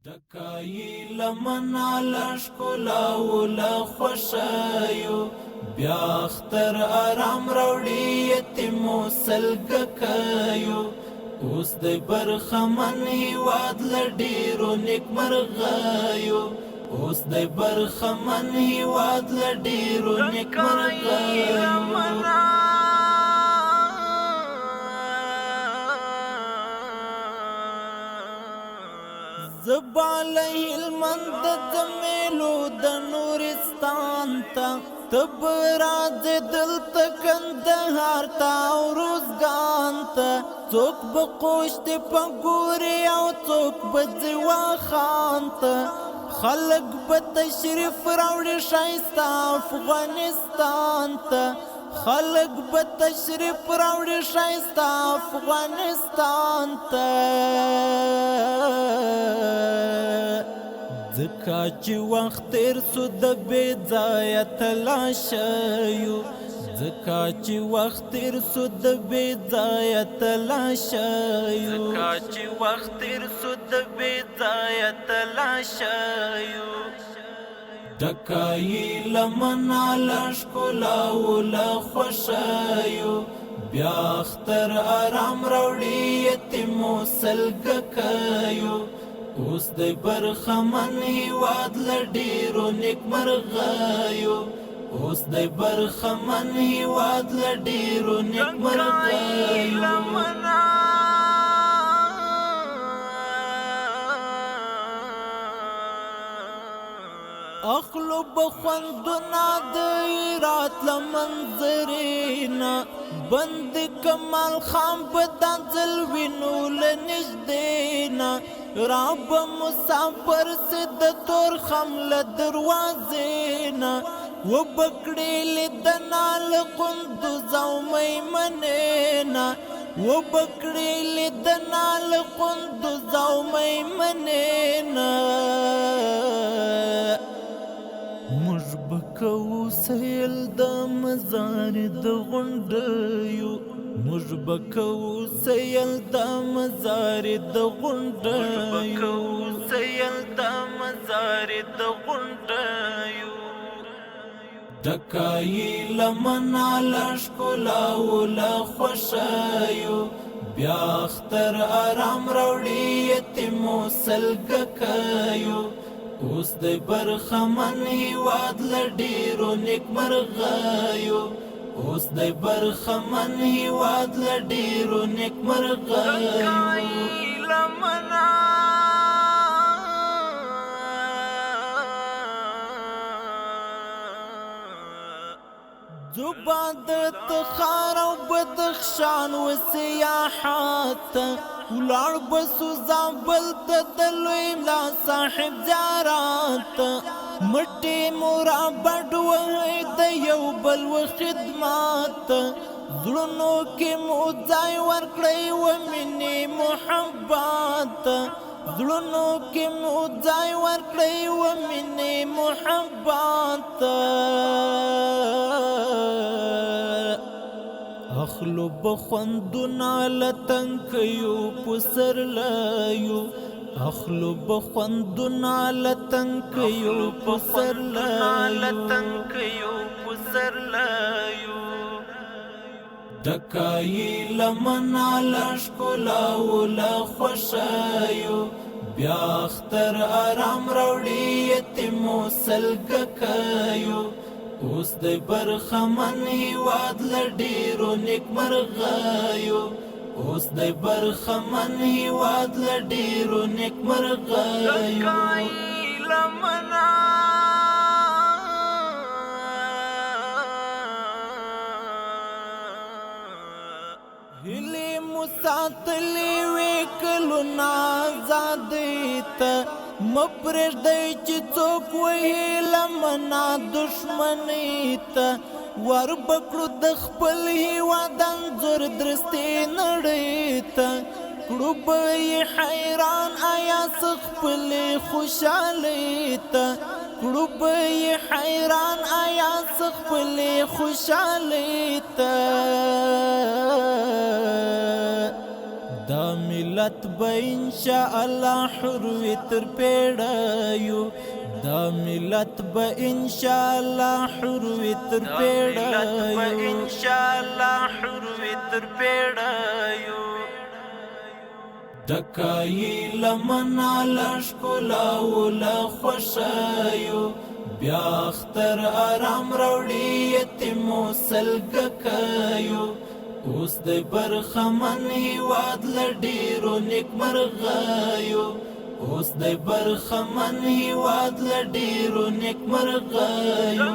دکای لمنا لشکلا ولا خوشایو بیا اختر آرام راوړي یتیمو سلګ کایو اوس د برخمن هیواد لډیرو نیک مرغایو اوس د برخمن هیواد لډیرو نیک مرغایو زباله هلمند زمیلو د نورستان تا تب راز دلت کندهار تا او روزگان تا څوک بقوشت پګوري او څوک بځوا خان تا خلق بتشریف راوړي شایسته افغانستان تا خلق بتشریف راوړي شایسته افغانستان ته ځکه چې وخت تیر سو د بې ځایه تلاشیو ځکه چې وخت تیر سو د بې ځایه تلاشیو ځکه چې وخت تیر سو د بې ځایه تلاشیو دکای لمنا لشکلا ولا خوشایو بیا اختر آرام راوړي یتیمو سلګ کایو اوس د برخمن هیواد لډیرو نیک مرغایو اوس د برخمن هیواد لډیرو نیک مرغایو اخلو بخوندنا د رات لمنظرینا بند کمال خان بدانزل وینو لنجدینا راب مسافر سد تور خمل دروازینا و بکڑی لدنا لقندوز او میمنینا و بکڑی لدنا لقندوز او میمنینا مجبکو سیل د مزار د غونډیو مجبکو سیل د مزار د غونډیو سیل د مزار د غونډیو دکای لمنا لشکلا ولا خوشایو بیا اختر آرام راوړي یتیمو سلګ کایو اوس د برخمن هیواد لډیرو نیک مرغایو اوس د برخمن هیواد لډیرو نیک مرغایو زبان د تخار او بدخشان و سیاحات ولار بسو زابل تدلوی لا صاحب زیارات مټی مورا بډوي د یو بل و خدمات زړونو کې مو ځای ورکړی و مینې محبت زړونو کې مو ځای ورکړی و مینې محبت اخلو بخوندنا لتنکیو پسر لایو اخلو بخوندنا لتنکیو پسر لایو دکای لمنا لشکلا ولا خوشایو بیا اختر آرام راوړي یتیمو سلګ کایو اوس د برخمن هیواد لډیرو نیک مرغایو اوس د برخمن هیواد لډیرو نیک مرغایو هلی مساتلی وکلو نازادیت مپرش دی چې څوک وهي لمنا دشمنیت ور بکړو د خپل هیواد انځور درستې نړۍ ته کړو به یې حیران آیا خپل خوشحالۍ ته کړو به یې حیران آیا خپل خوشحالۍ ته دا مل ملت به ان شاء الله حر وي تر پیړیو دا ملت به ان شاء الله حر وي تر پیړیو ډکای لمنا لشکلا ول خوشایو بیا اختر آرام راوړي یتیمو سلګ کایو اوس د برخمن هیواد لډیرو نیک مرغایو اوس د برخمن هیواد لډیرو نیک مرغایو